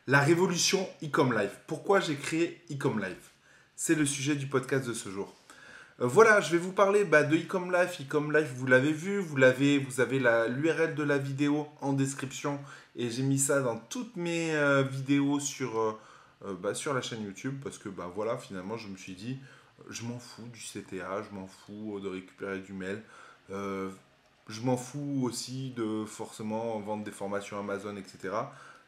La révolution Ecom Life. Pourquoi j'ai créé Ecom Life? C'est le sujet du podcast de ce jour. Voilà, je vais vous parler de Ecom Life. Ecom Life, vous l'avez vu, vous avez l'URL de la vidéo en description et j'ai mis ça dans toutes mes vidéos sur la chaîne YouTube parce que voilà, finalement, je me suis dit, je m'en fous du CTA, je m'en fous de récupérer du mail. Euh, je m'en fous aussi de forcément vendre des formations Amazon, etc.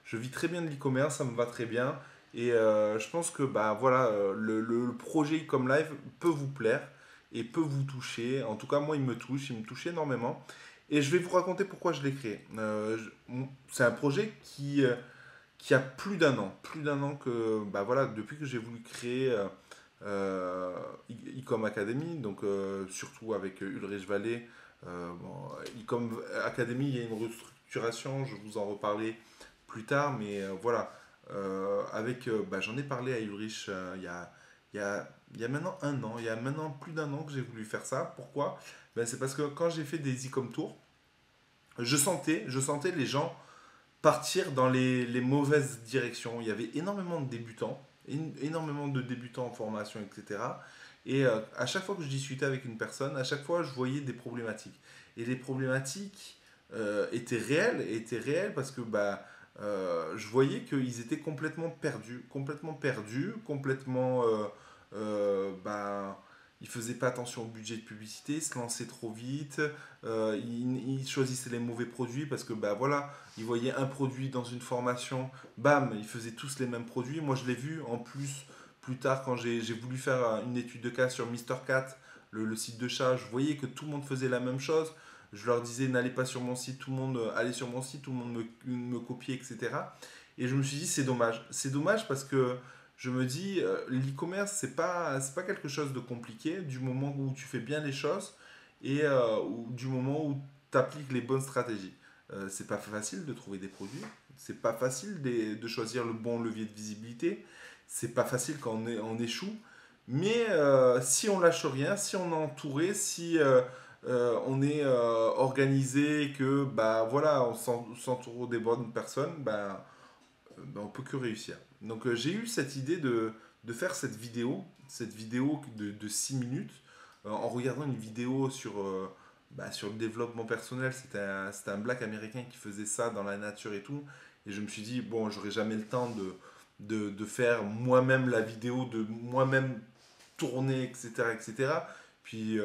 Je vis très bien de l'e-commerce, ça me va très bien. Et je pense que voilà, le projet comme live peut vous plaire et peut vous toucher. En tout cas, moi, il me touche énormément. Et je vais vous raconter pourquoi je l'ai créé. C'est un projet qui a plus d'un an que, voilà, depuis que j'ai voulu créer euh, Ecom Academy, donc surtout avec Ulrich Vallée. Bon, Ecom Academy, il y a une restructuration, je vous en reparler plus tard, mais voilà. J'en ai parlé à Ulrich il y a, il y a maintenant un an, il y a maintenant plus d'un an que j'ai voulu faire ça. Pourquoi? C'est parce que quand j'ai fait des Ecom Tours, je sentais les gens partir dans les mauvaises directions. Il y avait énormément de débutants, énormément de débutants en formation, etc. Et à chaque fois que je discutais avec une personne, à chaque fois je voyais des problématiques. Et les problématiques étaient réelles parce que je voyais qu'ils étaient complètement perdus, complètement ils faisaient pas attention au budget de publicité, ils se lançaient trop vite, ils choisissaient les mauvais produits parce que voilà, ils voyaient un produit dans une formation, bam, ils faisaient tous les mêmes produits. Moi, je l'ai vu en plus tard quand j'ai voulu faire une étude de cas sur Mister Cat, le site de chat. Je voyais que tout le monde faisait la même chose. Je leur disais, n'allez pas sur mon site, tout le monde allait sur mon site, tout le monde me copiait, etc. Et je me suis dit, c'est dommage. C'est dommage parce que je me dis, l'e-commerce, c'est pas quelque chose de compliqué du moment où tu fais bien les choses et du moment où tu appliques les bonnes stratégies. C'est pas facile de trouver des produits, c'est pas facile de choisir le bon levier de visibilité, c'est pas facile quand on échoue, mais si on lâche rien, si on est entouré, si on est organisé, que voilà, on s'entoure des bonnes personnes, on peut que réussir. Donc j'ai eu cette idée de faire cette vidéo de 6 minutes, en regardant une vidéo sur le développement personnel. C'était un black américain qui faisait ça dans la nature et tout. Et je me suis dit, bon, j'aurai jamais le temps de faire moi-même la vidéo, de moi-même tourner, etc. etc. Puis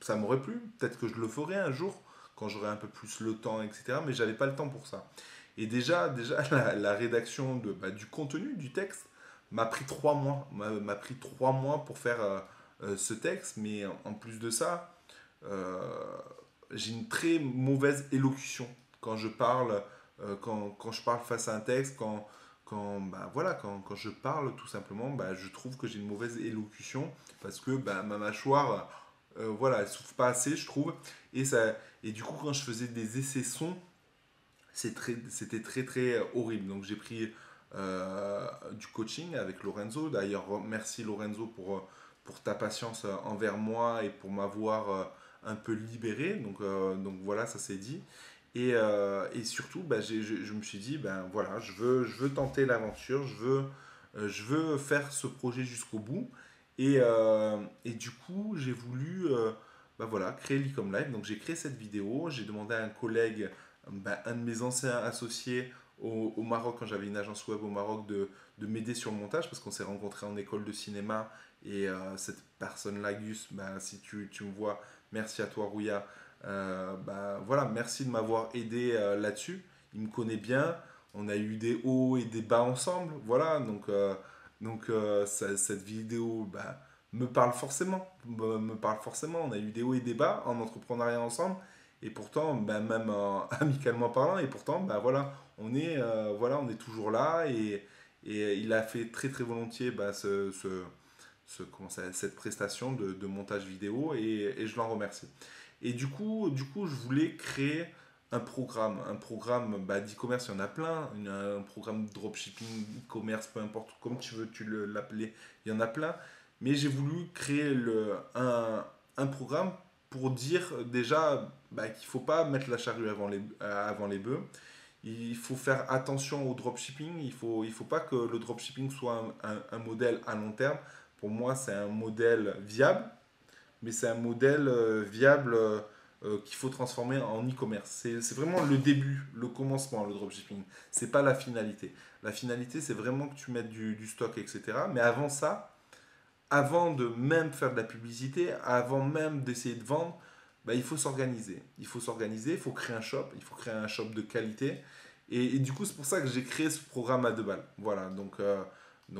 ça m'aurait plu. Peut-être que je le ferai un jour quand j'aurai un peu plus le temps, etc. Mais j'avais pas le temps pour ça. Et déjà la rédaction du contenu, du texte, m'a pris 3 mois. M'a pris 3 mois pour faire ce texte. Mais en plus de ça, euh, j'ai une très mauvaise élocution quand je parle, quand je parle face à un texte, quand je parle tout simplement, je trouve que j'ai une mauvaise élocution parce que ma mâchoire, voilà, elle souffle pas assez, je trouve. Et du coup, quand je faisais des essais sons, c'était très très horrible. Donc j'ai pris du coaching avec Lorenzo. D'ailleurs, merci Lorenzo pour ta patience envers moi et pour m'avoir un peu libéré. Donc voilà, ça s'est dit. Et surtout, je me suis dit, voilà, je veux tenter l'aventure, je veux faire ce projet jusqu'au bout. Et du coup, j'ai voulu voilà, créer l'Ecom Live. Donc j'ai créé cette vidéo, j'ai demandé à un collègue, un de mes anciens associés au Maroc, quand j'avais une agence web au Maroc, de m'aider sur le montage parce qu'on s'est rencontrés en école de cinéma. Et cette personne-là, Gus, si tu me vois, merci à toi, Rouya. Voilà, merci de m'avoir aidé là-dessus. Il me connaît bien. On a eu des hauts et des bas ensemble. Voilà, cette vidéo me parle forcément. Me parle forcément. On a eu des hauts et des bas en entrepreneuriat ensemble. Et pourtant, même amicalement parlant, et pourtant, voilà, on est toujours là. Et il a fait très très volontiers cette prestation de montage vidéo et je l'en remercie. Et du coup, je voulais créer un programme d'e-commerce, il y en a plein, un programme de dropshipping, e-commerce, peu importe, comme tu veux l'appeler, il y en a plein. Mais j'ai voulu créer un programme pour dire déjà qu'il ne faut pas mettre la charrue avant les bœufs. il faut faire attention au dropshipping. Il faut pas que le dropshipping soit un modèle à long terme. Pour moi, c'est un modèle viable, mais c'est un modèle viable qu'il faut transformer en e-commerce. C'est vraiment le début, le commencement, le dropshipping. C'est pas la finalité. La finalité, c'est vraiment que tu mettes du stock, etc. Mais avant ça, avant de même faire de la publicité, avant même d'essayer de vendre, bah, il faut s'organiser. Il faut s'organiser, il faut créer un shop, il faut créer un shop de qualité. Et du coup, c'est pour ça que j'ai créé ce programme à 2 balles. Voilà, donc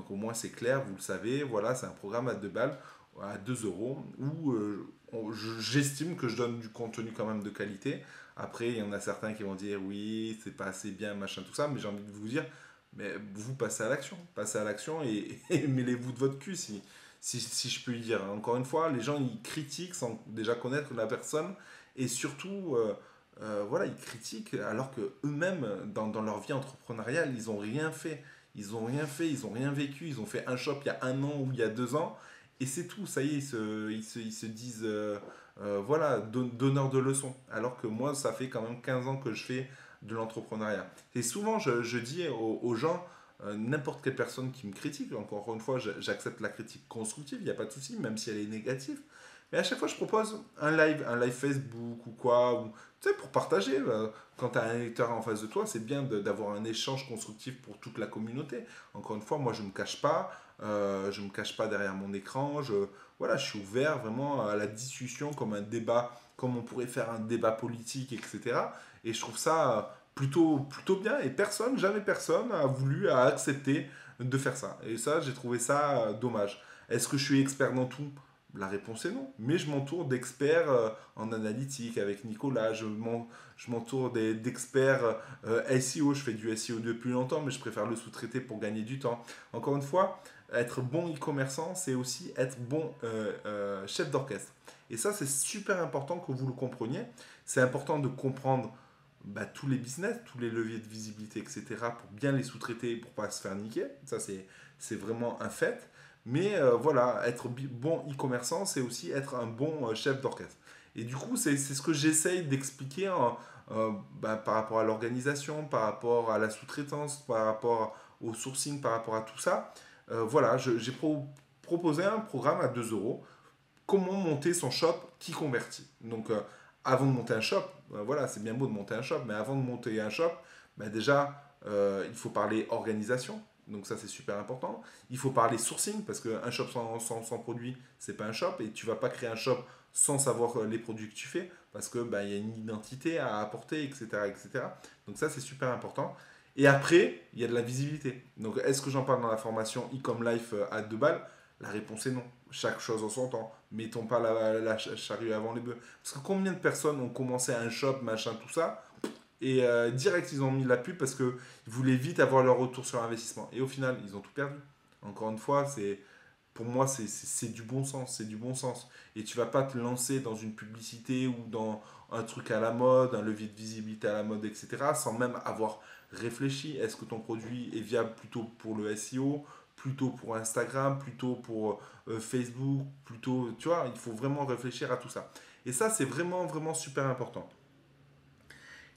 au moins c'est clair, vous le savez. Voilà, c'est un programme à 2 balles, à 2 euros, où j'estime que je donne du contenu quand même de qualité. Après, il y en a certains qui vont dire oui, c'est pas assez bien, machin, tout ça, mais j'ai envie de vous dire, mais vous passez à l'action et mêlez-vous de votre cul si je peux y dire. Encore une fois, les gens ils critiquent sans déjà connaître la personne et surtout, voilà, ils critiquent alors que eux-mêmes, dans leur vie entrepreneuriale, ils n'ont rien fait. Ils ont rien fait, ils ont rien vécu. Ils ont fait un shop il y a 1 an ou il y a 2 ans et c'est tout. Ça y est, ils se disent, voilà, donneurs de leçons. Alors que moi, ça fait quand même 15 ans que je fais de l'entrepreneuriat. Et souvent, je dis aux gens, n'importe quelle personne qui me critique, encore une fois, j'accepte la critique constructive, il n'y a pas de souci, même si elle est négative. Mais à chaque fois, je propose un live Facebook ou quoi, ou, tu sais, pour partager. Quand tu as un lecteur en face de toi, c'est bien d'avoir un échange constructif pour toute la communauté. Encore une fois, moi, je ne me cache pas, je me cache pas derrière mon écran. Voilà, je suis ouvert vraiment à la discussion comme un débat, comme on pourrait faire un débat politique, etc. Et je trouve ça plutôt bien. Et personne, jamais personne a voulu, a accepté de faire ça. Et ça, j'ai trouvé ça dommage. Est-ce que je suis expert dans tout? La réponse est non. Mais je m'entoure d'experts en analytique avec Nicolas. Je m'entoure d'experts SEO. Je fais du SEO depuis longtemps, mais je préfère le sous-traiter pour gagner du temps. Encore une fois, être bon e-commerçant, c'est aussi être bon chef d'orchestre. Et ça, c'est super important que vous le compreniez. C'est important de comprendre bah, tous les business, tous les leviers de visibilité, etc., pour bien les sous-traiter, pour pas se faire niquer. Ça, c'est vraiment un fait. Mais voilà, être bon e-commerçant, c'est aussi être un bon chef d'orchestre. Et du coup, c'est ce que j'essaye d'expliquer bah, par rapport à l'organisation, par rapport à la sous-traitance, par rapport au sourcing, par rapport à tout ça. Voilà, j'ai proposé un programme à 2 euros. Comment monter son shop qui convertit. Donc, avant de monter un shop, voilà, c'est bien beau de monter un shop, mais avant de monter un shop, bah, déjà, il faut parler organisation. Donc ça, c'est super important. Il faut parler sourcing, parce qu'un shop sans produit, c'est pas un shop. Et tu vas pas créer un shop sans savoir les produits que tu fais, parce que bah, y a une identité à apporter, etc., etc. Donc ça, c'est super important. Et après, il y a de la visibilité. Donc, est-ce que j'en parle dans la formation e-com life à 2 balles? La réponse est non. Chaque chose en son temps. Mettons pas la charrue avant les bœufs. Parce que combien de personnes ont commencé un shop, machin, tout ça, et direct ils ont mis la pub parce qu'ils voulaient vite avoir leur retour sur investissement. Et au final, ils ont tout perdu. Encore une fois, pour moi, c'est du bon sens. C'est du bon sens. Et tu vas pas te lancer dans une publicité ou dans un truc à la mode, un levier de visibilité à la mode, etc., sans même avoir réfléchi. Est-ce que ton produit est viable plutôt pour le SEO, plutôt pour Instagram, plutôt pour Facebook, plutôt, tu vois, il faut vraiment réfléchir à tout ça. Et ça, c'est vraiment, vraiment super important.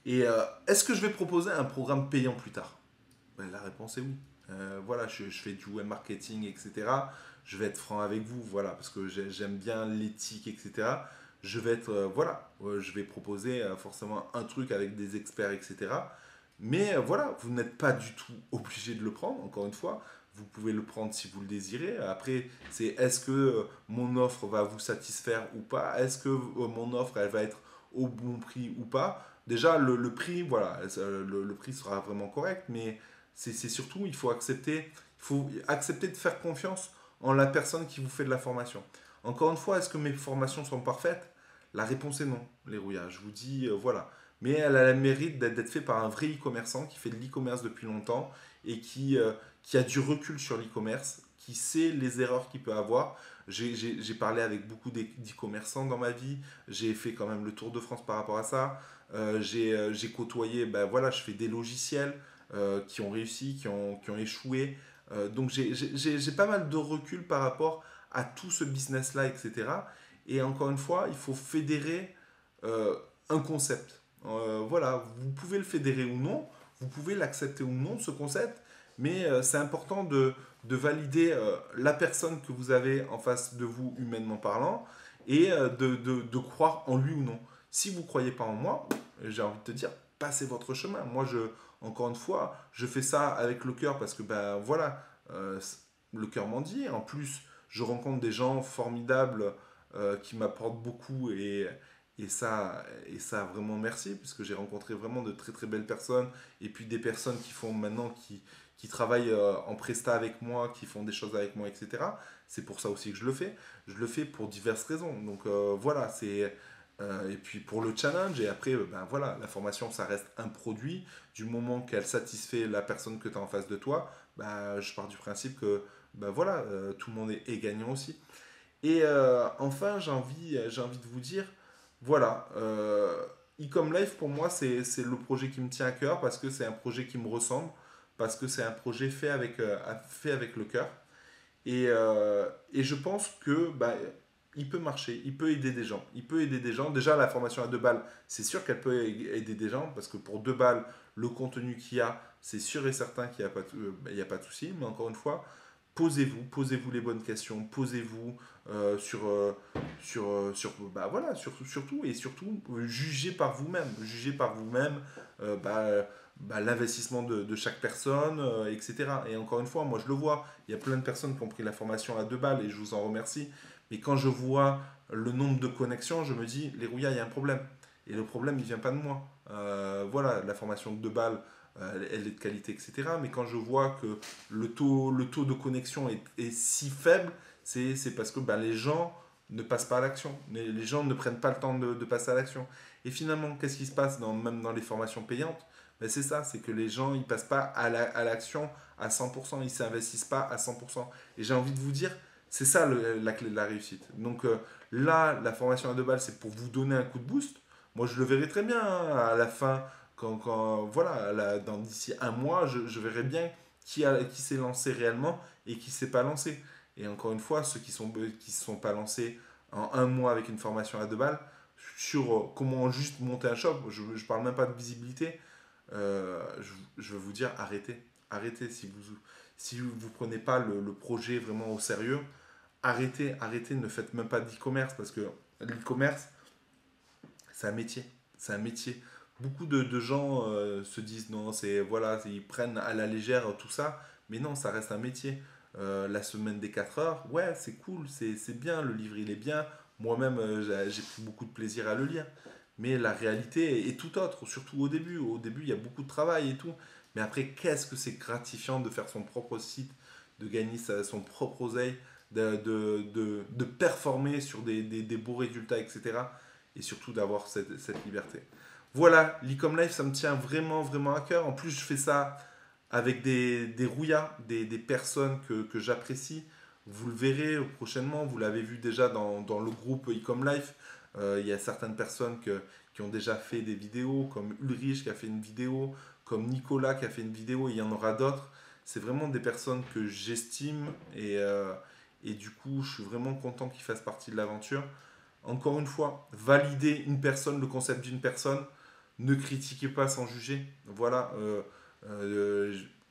Et est-ce que je vais proposer un programme payant plus tard? Ben, la réponse est oui. Voilà, je fais du web marketing, etc. Je vais être franc avec vous, voilà, parce que j'aime bien l'éthique, etc. Je vais être, voilà, je vais proposer forcément un truc avec des experts, etc. Mais voilà, vous n'êtes pas du tout obligé de le prendre, encore une fois. Vous pouvez le prendre si vous le désirez. Après, c'est est-ce que mon offre va vous satisfaire ou pas? Est-ce que mon offre, elle va être au bon prix ou pas? Déjà, le prix, voilà, le prix sera vraiment correct, mais c'est surtout, il faut accepter de faire confiance en la personne qui vous fait de la formation. Encore une fois, est-ce que mes formations sont parfaites? La réponse est non, les rouillards. Je vous dis, voilà. Mais elle a le mérite d'être faite par un vrai e-commerçant qui fait de l'e-commerce depuis longtemps et qui a du recul sur l'e-commerce, qui sait les erreurs qu'il peut avoir. J'ai parlé avec beaucoup d'e-commerçants dans ma vie. J'ai fait quand même le tour de France par rapport à ça. J'ai côtoyé, ben voilà, je fais des logiciels qui ont réussi, qui ont échoué. Donc j'ai pas mal de recul par rapport à tout ce business-là, etc. Et encore une fois, il faut fédérer un concept. Voilà, vous pouvez le fédérer ou non. Vous pouvez l'accepter ou non, ce concept, mais c'est important de valider la personne que vous avez en face de vous, humainement parlant, et de croire en lui ou non. Si vous ne croyez pas en moi, j'ai envie de te dire, passez votre chemin. Moi, encore une fois, je fais ça avec le cœur parce que, ben voilà, le cœur m'en dit. En plus, je rencontre des gens formidables qui m'apportent beaucoup et ça, vraiment merci, puisque j'ai rencontré vraiment de très très belles personnes, et puis des personnes qui font maintenant, qui travaillent en presta avec moi, qui font des choses avec moi, etc. C'est pour ça aussi que je le fais. Je le fais pour diverses raisons. Donc voilà, et puis pour le challenge, et après, ben voilà, la formation, ça reste un produit. Du moment qu'elle satisfait la personne que tu as en face de toi, ben, je pars du principe que ben voilà, tout le monde est gagnant aussi. Et enfin, j'ai envie de vous dire, voilà, Ecom Life pour moi, c'est le projet qui me tient à cœur parce que c'est un projet qui me ressemble, parce que c'est un projet fait avec le cœur. Et je pense que bah, il peut marcher, il peut aider des gens. Il peut aider des gens. Déjà, la formation à 2 balles, c'est sûr qu'elle peut aider des gens parce que pour 2 balles, le contenu qu'il y a, c'est sûr et certain qu'il n'y a pas, il y a pas de souci. Mais encore une fois, posez-vous les bonnes questions, posez-vous bah voilà, surtout et surtout jugez par vous-même euh, bah, l'investissement de chaque personne, etc. Et encore une fois, moi je le vois, il y a plein de personnes qui ont pris la formation à 2 balles et je vous en remercie. Mais quand je vois le nombre de connexions, je me dis, les rouillas, il y a un problème. Et le problème, il vient pas de moi. Voilà, la formation de 2 balles, elle est de qualité, etc. Mais quand je vois que le taux de connexion est si faible, c'est parce que bah, les gens ne passent pas à l'action. Les gens ne prennent pas le temps de passer à l'action. Et finalement, qu'est-ce qui se passe même dans les formations payantes? Ben, c'est ça, c'est que les gens, ils passent pas à l'action à 100%, ils s'investissent pas à 100%. Et j'ai envie de vous dire, c'est ça la clé de la réussite. Donc là, la formation à 2 balles, c'est pour vous donner un coup de boost. Moi, je le verrai très bien hein, à la fin, voilà, d'ici un mois, je verrai bien qui s'est lancé réellement et qui s'est pas lancé. Et encore une fois, ceux qui se sont pas lancés en un mois avec une formation à 2 balles, sur comment juste monter un shop, je ne parle même pas de visibilité, je veux vous dire, arrêtez. Arrêtez si vous prenez pas le projet vraiment au sérieux, arrêtez, ne faites même pas d'e-commerce parce que l'e-commerce, c'est un métier. C'est un métier. Beaucoup de gens se disent non, voilà, ils prennent à la légère tout ça, mais non, ça reste un métier. La semaine des 4 heures, ouais, c'est cool, c'est bien, le livre il est bien. Moi-même, j'ai pris beaucoup de plaisir à le lire. Mais la réalité est tout autre, surtout au début. Au début, il y a beaucoup de travail et tout. Mais après, qu'est-ce que c'est gratifiant de faire son propre site, de gagner son propre oseille, de performer sur des beaux résultats, etc. Et surtout d'avoir cette liberté. Voilà, l'e-com life, ça me tient vraiment, vraiment à cœur. En plus, je fais ça avec des rouillas, des personnes que j'apprécie. Vous le verrez prochainement, vous l'avez vu déjà dans le groupe e-com life. Il y a certaines personnes qui ont déjà fait des vidéos, comme Ulrich qui a fait une vidéo, comme Nicolas qui a fait une vidéo, et il y en aura d'autres. C'est vraiment des personnes que j'estime et du coup, je suis vraiment content qu'ils fassent partie de l'aventure. Encore une fois, valider une personne, le concept d'une personne, ne critiquez pas sans juger. Voilà,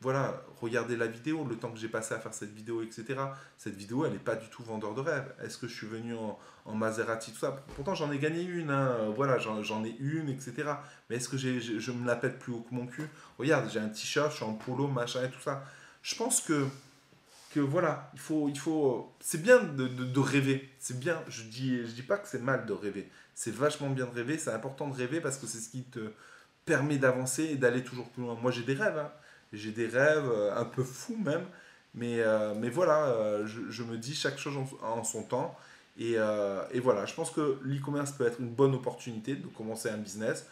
voilà, regardez la vidéo, le temps que j'ai passé à faire cette vidéo, etc. Cette vidéo, elle n'est pas du tout vendeur de rêve. Est-ce que je suis venu en Maserati, tout ça? Pourtant, j'en ai gagné une, hein, voilà, j'en ai une, etc. Mais est-ce que je me la pète plus haut que mon cul? Regarde, j'ai un t-shirt, je suis en polo, machin et tout ça. Je pense que voilà, c'est bien de rêver. C'est bien, je dis pas que c'est mal de rêver. C'est vachement bien de rêver, c'est important de rêver parce que c'est ce qui te permet d'avancer et d'aller toujours plus loin. Moi j'ai des rêves, hein. J'ai des rêves un peu fous même, mais voilà, je me dis chaque chose en son temps. Et voilà, je pense que l'e-commerce peut être une bonne opportunité de commencer un business.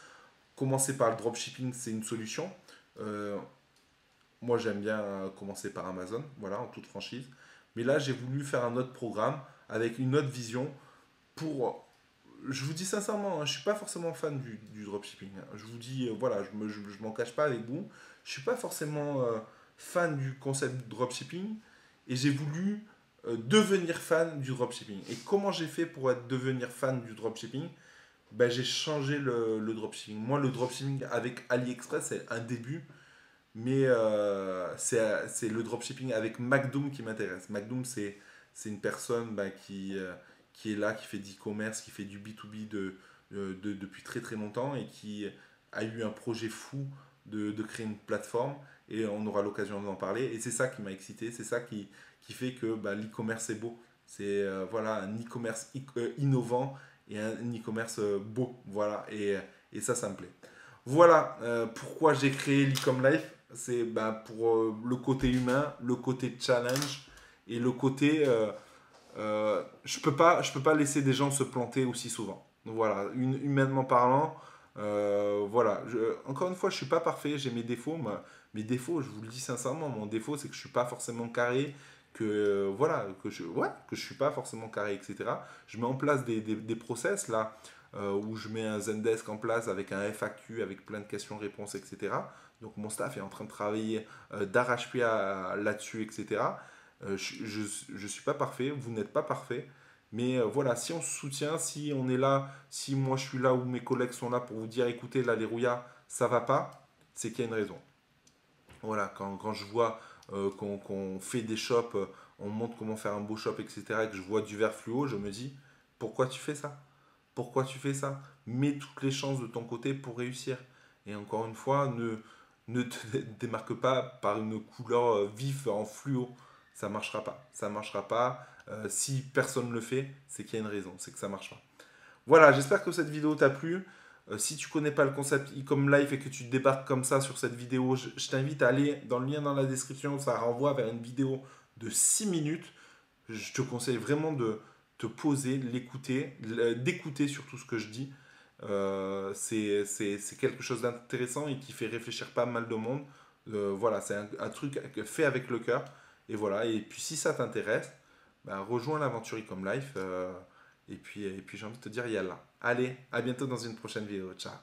Commencer par le dropshipping, c'est une solution. Euh, Moi, j'aime bien commencer par Amazon, voilà, en toute franchise. Mais là, j'ai voulu faire un autre programme avec une autre vision pour. Je vous dis sincèrement, hein, je ne suis pas forcément fan du dropshipping, hein. Je vous dis, voilà, je m'en cache pas avec vous. Je ne suis pas forcément fan du concept du dropshipping et j'ai voulu devenir fan du dropshipping. Et comment j'ai fait pour devenir fan du dropshipping? Ben, j'ai changé le dropshipping. Moi, le dropshipping avec AliExpress, c'est un début. Mais c'est le dropshipping avec Macdoom qui m'intéresse. Macdoom, c'est une personne qui est là, qui fait d'e-commerce, qui fait du B2B depuis très très longtemps et qui a eu un projet fou de créer une plateforme et on aura l'occasion d'en parler. Et c'est ça qui m'a excité, c'est ça qui fait que l'e-commerce est beau. C'est voilà, un e-commerce innovant et un e-commerce beau. Voilà, et ça me plaît. Voilà pourquoi j'ai créé l'e-com life. C'est pour le côté humain, le côté challenge et le côté je peux pas laisser des gens se planter aussi souvent. Voilà, humainement parlant, voilà. Encore une fois, je suis pas parfait, j'ai mes défauts. Mes défauts, je vous le dis sincèrement, mon défaut, c'est que je suis pas forcément carré, que voilà, que je suis pas forcément carré, etc. Je mets en place des process là où je mets un Zendesk en place avec un FAQ, avec plein de questions-réponses, etc. Donc mon staff est en train de travailler d'arrache-pied là-dessus, etc. Je ne suis pas parfait, vous n'êtes pas parfait, mais voilà, si on se soutient, si on est là, si moi je suis là ou mes collègues sont là pour vous dire écoutez, là les rouillards, ça va pas, c'est qu'il y a une raison. Voilà, quand je vois qu'on fait des shops, on montre comment faire un beau shop, etc., et que je vois du verre fluo, je me dis pourquoi tu fais ça? Pourquoi tu fais ça? Mets toutes les chances de ton côté pour réussir. Et encore une fois, ne te démarque pas par une couleur vive en fluo. Ça ne marchera pas. Ça ne marchera pas. Si personne ne le fait, c'est qu'il y a une raison. C'est que ça ne marche pas. Voilà, j'espère que cette vidéo t'a plu. Si tu connais pas le concept e-com life et que tu débarques comme ça sur cette vidéo, je t'invite à aller dans le lien dans la description. Ça renvoie vers une vidéo de 6 minutes. Je te conseille vraiment de te poser, l'écouter, d'écouter surtout ce que je dis. C'est quelque chose d'intéressant et qui fait réfléchir pas mal de monde. Voilà, c'est un truc fait avec le cœur. Et voilà, et puis si ça t'intéresse, rejoins l'aventure e-com life. Et puis j'ai envie de te dire, yallah. Allez, à bientôt dans une prochaine vidéo. Ciao.